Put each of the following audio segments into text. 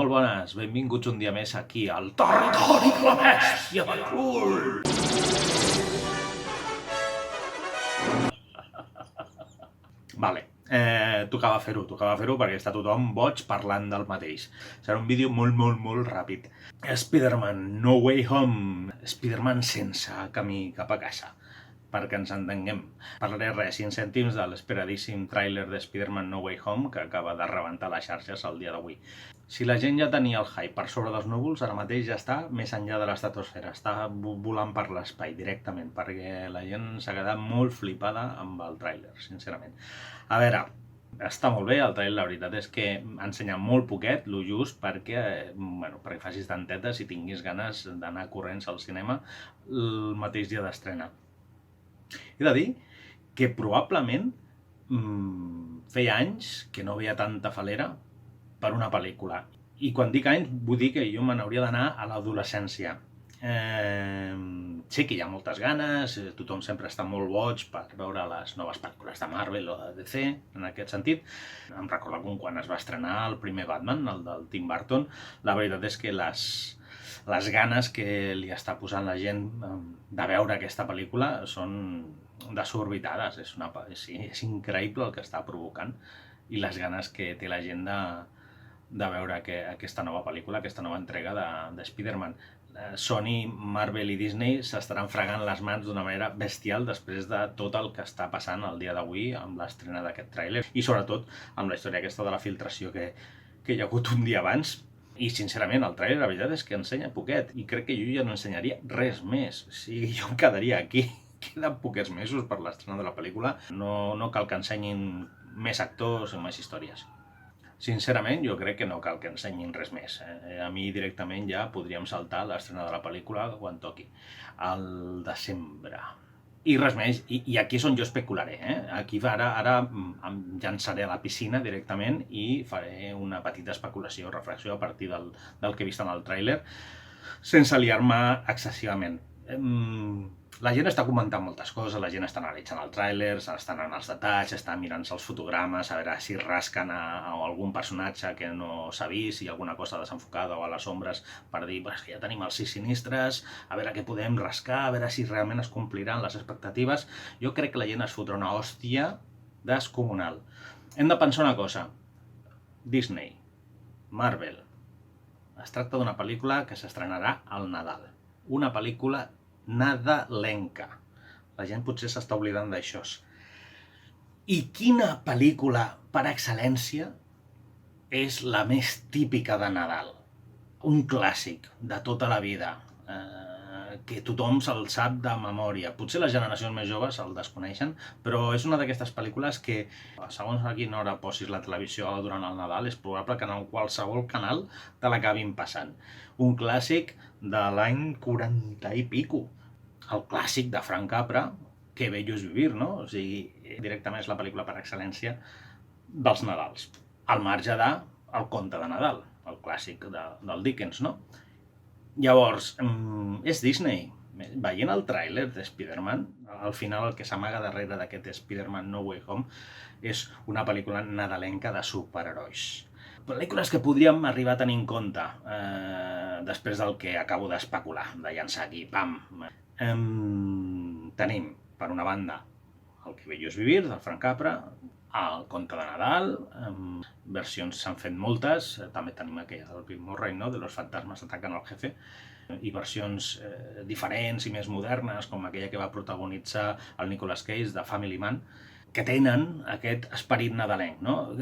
Molt bones, benvinguts un dia més aquí al Territori de la Bèstia de Cul! Vale, tocava fer-ho perquè està tothom boig parlant del mateix. Serà un vídeo molt ràpid. Spider-Man No Way Home, Spider-Man sense camí cap a casa, perquè ens entenguem. Parlaré 5 cèntims de l'esperadíssim tràiler de Spider-Man No Way Home que acaba de rebentar les xarxes el dia d'avui. Si la gent ja tenia el hype per sobre dels núvols, ara mateix ja està més enllà de l'estratosfera, està volant per l'espai directament, perquè la gent s'ha quedat molt flipada amb el tràiler, sincerament. A veure, està molt bé el tràiler, la veritat és que ensenya molt poquet, lo just perquè facis tantetes i tinguis ganes d'anar corrents al cinema el mateix dia d'estrena. He de dir que probablement feia anys que no veia tanta falera per una pel·lícula. I quan dic anys, vull dir que jo me n'hauria d'anar a l'adolescència. Sé que hi ha moltes ganes, tothom sempre està molt boig per veure les noves pel·lícules de Marvel o de DC, en aquest sentit. Em recordo com quan es va estrenar el primer Batman, el del Tim Burton. La veritat és que les ganes que li està posant la gent de veure aquesta pel·lícula són desorbitades. És increïble el que està provocant i les ganes que té la gent de veure aquesta nova pel·lícula, aquesta nova entrega de Spider-Man. Sony, Marvel i Disney s'estaran fregant les mans d'una manera bestial després de tot el que està passant el dia d'avui amb l'estrena d'aquest tràiler i sobretot amb la història aquesta de la filtració que hi ha hagut un dia abans. I sincerament el tràiler la veritat és que ensenya poquet i crec que jo ja no ensenyaria res més. O sigui, jo em quedaria aquí. Queden poquets mesos per l'estrena de la pel·lícula. No cal que ensenyin més actors o més històries. Sincerament, jo crec que no cal que ensenyin res més. A mi directament ja podríem saltar l'estrena de la pel·lícula quan toqui, al desembre. I res més, i aquí és on jo especularé. Aquí ara em llançaré a la piscina directament i faré una petita especulació, reflexió a partir del que he vist en el tràiler, sense liar-me excessivament. La gent està comentant moltes coses, la gent està analitzant el tràiler, està anant als detalls, està mirant-se els fotogrames, a veure si rasquen a algun personatge que no s'ha vist, si hi ha alguna cosa desenfocada o a les ombres per dir que ja tenim els 6 sinistres, a veure què podem rascar, a veure si realment es compliran les expectatives. Jo crec que la gent es fotrà una hòstia descomunal. Hem de pensar una cosa. Disney, Marvel, es tracta d'una pel·lícula que s'estrenarà al Nadal. Una pel·lícula nadalenca. La gent potser s'està oblidant d'això. I quina pel·lícula per excel·lència és la més típica de Nadal? Un clàssic de tota la vida, que tothom se'l sap de memòria. Potser les generacions més joves el desconeixen, però és una d'aquestes pel·lícules que, segons a quina hora posis la televisió durant el Nadal, és probable que en qualsevol canal te l'acabin passant. Un clàssic de l'any 40 i pico. El clàssic de Frank Capra, Que bello és vivir, no? O sigui, directament és la pel·lícula per excel·lència dels Nadals. Al marge de El conte de Nadal, el clàssic del Dickens, no? Llavors, és Disney. Veient el tràiler de Spider-Man, al final el que s'amaga darrere d'aquest Spider-Man No Way Home és una pel·lícula nadalenca de superherois. Pel·lícules que podríem arribar a tenir en compte després del que acabo d'especular, de llançar aquí, pam. Tenim, per una banda, El que bello és vivir, del Frank Capra, El conte de Nadal, versions s'han fet moltes, també tenim aquella del Bill Murray, no? De los fantasmas atacan al jefe, i versions diferents i més modernes, com aquella que va protagonitzar el Nicolas Cage de Family Man, que tenen aquest esperit nadalenc, no?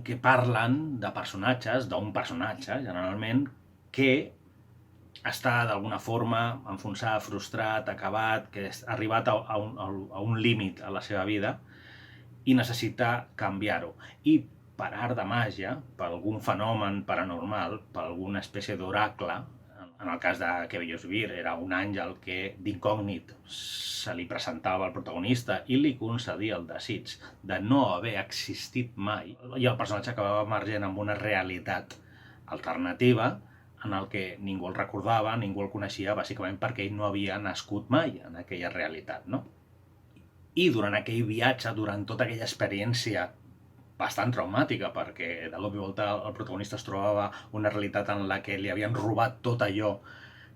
Que parlen de personatges, d'un personatge, generalment, que està d'alguna forma enfonsat, frustrat, acabat, que ha arribat a un límit a la seva vida i necessita canviar-ho. I per art de màgia, per algun fenomen paranormal, per alguna espècie d'oracle, en el cas de Que bello és vivir, era un àngel que d'incògnit se li presentava al protagonista i li concedia el desig de no haver existit mai, i el personatge acabava emergent amb una realitat alternativa en el que ningú el recordava, ningú el coneixia, bàsicament perquè ell no havia nascut mai en aquella realitat, no? I durant aquell viatge, durant tota aquella experiència bastant traumàtica, perquè de cop i volta el protagonista es trobava una realitat en la que li havien robat tot allò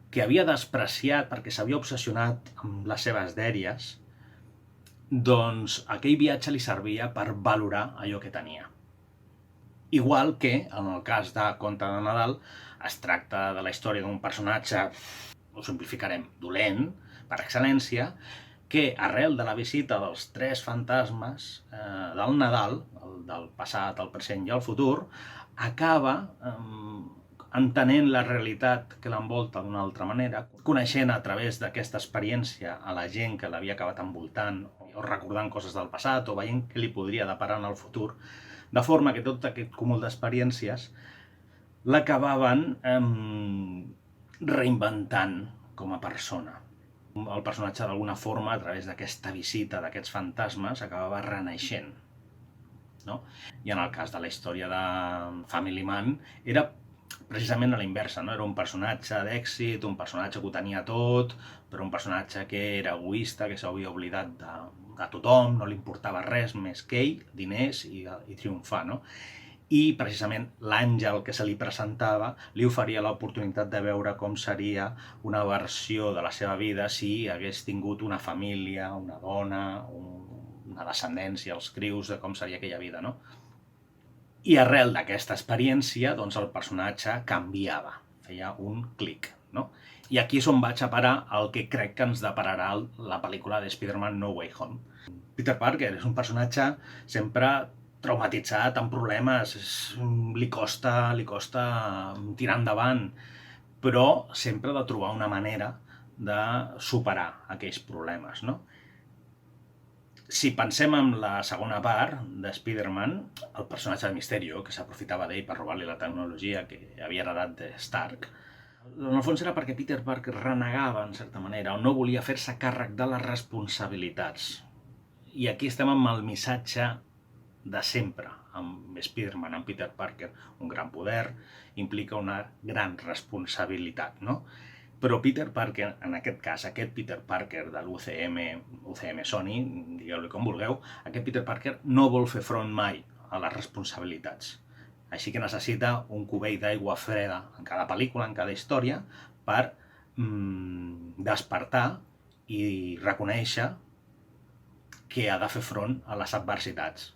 que havia despreciat perquè s'havia obsessionat amb les seves dèries, doncs aquell viatge li servia per valorar allò que tenia. Igual que, en el cas de Conte de Nadal, es tracta de la història d'un personatge, ho simplificarem, dolent, per excel·lència, que arrel de la visita dels 3 fantasmes del Nadal, el del passat, el present i el futur, acaba entenent la realitat que l'envolta d'una altra manera, coneixent a través d'aquesta experiència a la gent que l'havia acabat envoltant, o recordant coses del passat, o veient què li podria deparar en el futur, de forma que tot aquest cúmul d'experiències l'acabaven reinventant com a persona. El personatge, d'alguna forma, a través d'aquesta visita d'aquests fantasmes, acabava renaixent. No? I en el cas de la història de Family Man, era precisament a la inversa, no? Era un personatge d'èxit, un personatge que ho tenia tot, però un personatge que era egoista, que s'havia oblidat de tothom, no li importava res més que ell, diners i triomfar, no? I precisament l'àngel que se li presentava li oferia l'oportunitat de veure com seria una versió de la seva vida si hagués tingut una família, una dona, una descendència, els crius, de com seria aquella vida, no? I arrel d'aquesta experiència, doncs el personatge canviava, feia un clic, no? I aquí és on vaig a parar el que crec que ens depararà la pel·lícula de Spider-Man No Way Home. Peter Parker és un personatge sempre traumatitzat, amb problemes, li costa tirar endavant, però sempre ha de trobar una manera de superar aquells problemes, no? Si pensem en la segona part de Spider-Man, el personatge de Mysterio, que s'aprofitava d'ell per robar-li la tecnologia que havia heredat de Stark, en el fons era perquè Peter Parker renegava, en certa manera, o no volia fer-se càrrec de les responsabilitats. I aquí estem amb el missatge de sempre, amb Spider-Man, amb Peter Parker. Un gran poder implica una gran responsabilitat, no? Però Peter Parker, en aquest cas, aquest Peter Parker de l'UCM Sony, digueu-li com vulgueu, aquest Peter Parker no vol fer front mai a les responsabilitats. Així que necessita un cubell d'aigua freda en cada pel·lícula, en cada història, per despertar i reconèixer que ha de fer front a les adversitats.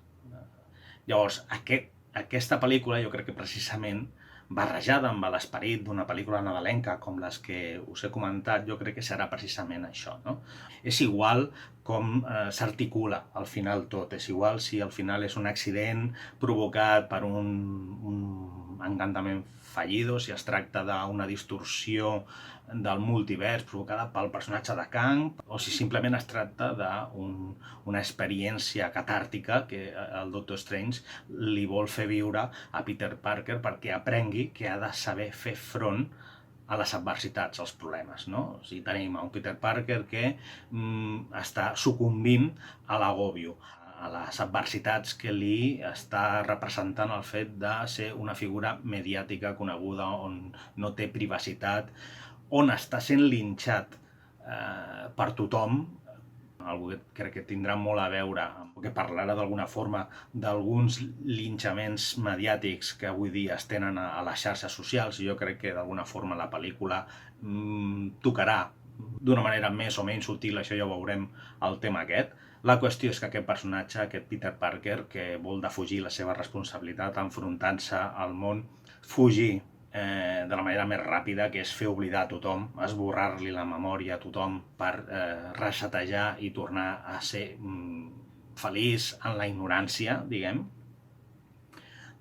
Llavors, aquesta pel·lícula jo crec que precisament barrejada amb l'esperit d'una pel·lícula nadalenca com les que us he comentat, jo crec que serà precisament això, no? És igual com s'articula al final tot, és igual si al final és un accident provocat per un encantament fallido, si es tracta d'una distorsió del multivers provocada pel personatge de Kang, o si simplement es tracta d'una experiència catàrtica que el Doctor Strange li vol fer viure a Peter Parker perquè aprengui que ha de saber fer front a les adversitats, als problemes, no? O sigui, tenim un Peter Parker que està sucumbint a l'agòbio, a les adversitats que li està representant el fet de ser una figura mediàtica coneguda on no té privacitat, on està sent linxat per tothom, algo que crec que tindrà molt a veure, que parlarà d'alguna forma d'alguns linxaments mediàtics que avui dia es tenen a les xarxes socials, i jo crec que d'alguna forma la pel·lícula tocarà d'una manera més o menys sutil, això ja ho veurem, el tema aquest. La qüestió és que aquest personatge, aquest Peter Parker, que vol defugir la seva responsabilitat enfrontant-se al món, fugir de la manera més ràpida, que és fer oblidar a tothom, esborrar-li la memòria a tothom per resetejar i tornar a ser feliç en la ignorància, diguem.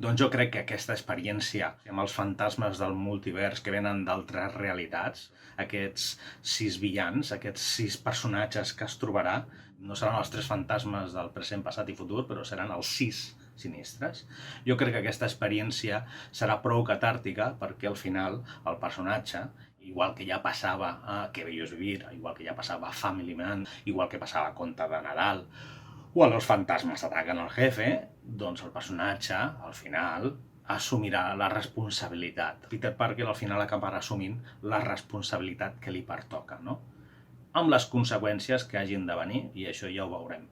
Doncs jo crec que aquesta experiència amb els fantasmes del multivers que venen d'altres realitats, aquests 6 villans, aquests 6 personatges que es trobarà, no seran els 3 fantasmes del present, passat i futur, però seran els 6 sinistres. Jo crec que aquesta experiència serà prou catàrtica perquè al final el personatge, igual que ja passava a Que bello es vivir, igual que ja passava a Family Man, igual que passava a Conte de Nadal, o a Los fantasmes ataquen al jefe, doncs el personatge, al final, assumirà la responsabilitat. Peter Parker al final acabarà assumint la responsabilitat que li pertoca, no? Amb les conseqüències que hagin de venir, i això ja ho veurem.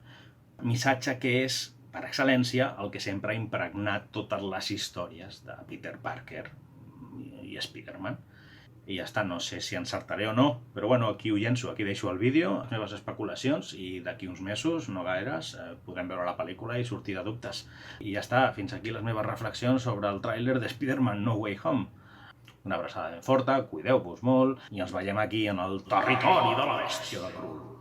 Missatge que és per excel·lència, el que sempre ha impregnat totes les històries de Peter Parker i Spider-Man. I ja està, no sé si encertaré o no, però bueno, aquí ho llenço, aquí deixo el vídeo, les meves especulacions, i d'aquí uns mesos, no gaires, podrem veure la pel·lícula i sortir de dubtes. I ja està, fins aquí les meves reflexions sobre el tràiler de Spider-Man No Way Home. Una abraçada ben forta, cuideu-vos molt, i ens veiem aquí en el territori de la bèstia de Krull.